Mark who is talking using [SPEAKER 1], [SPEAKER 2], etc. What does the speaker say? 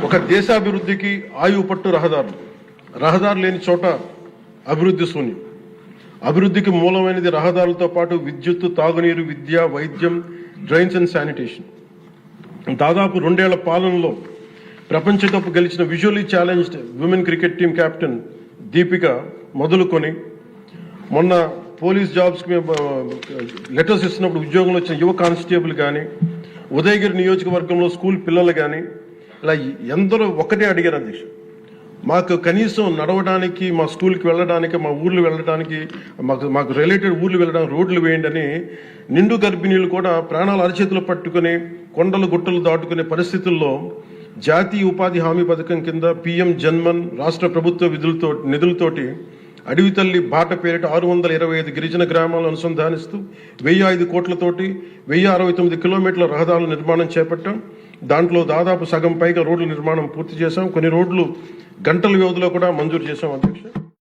[SPEAKER 1] ఒక దేశాభివృద్ధికి ఆయువు పట్టు రహదారులు లేని చోట అభివృద్ధి శూన్యం. అభివృద్ధికి మూలమైనది రహదారులతో పాటు విద్యుత్తు, తాగునీరు, విద్య, వైద్యం, డ్రైన్స్ అండ్ శానిటేషన్. దాదాపు 2 ఏళ్ల పాలనలో ప్రపంచ కప్ గెలిచిన visually challenged women cricket team captain Deepika మొదలుకొని మొన్న పోలీస్ జాబ్స్కి మేము లెటర్స్ ఇస్తున్నప్పుడు ఉద్యోగంలో వచ్చిన యువ కానిస్టేబుల్ కానీ, ఉదయగిరి నియోజకవర్గంలో స్కూల్ పిల్లలు కానీ, ఇలా ఎందరో ఒకటే అడిగారు అధ్యక్ష, మాకు కనీసం నడవడానికి, మా స్కూల్కి వెళ్ళడానికి, మా ఊర్లు వెళ్ళడానికి, మాకు రిలేటెడ్ ఊర్లు వెళ్ళడానికి రోడ్లు వేయండి అని నిండు గర్భిణీలు కూడా ప్రాణాలు అరచేతులు పట్టుకుని కొండలు గుట్టలు దాటుకునే పరిస్థితుల్లో జాతీయ ఉపాధి హామీ పథకం కింద PM జన్మన్ రాష్ట్ర ప్రభుత్వ నిధులతోటి అడవి తల్లి బాట పేరిట 625 గిరిజన గ్రామాలను అనుసంధానిస్తూ 1005 కోట్లతోటి 1069 కిలోమీటర్ల రహదారుల నిర్మాణం చేపట్టాం. దాంట్లో దాదాపు సగం పైగా రోడ్ల నిర్మాణం పూర్తి చేశాం. కొన్ని రోడ్లు గంటల వ్యవధిలో కూడా మంజూరు చేశాం అధ్యక్ష.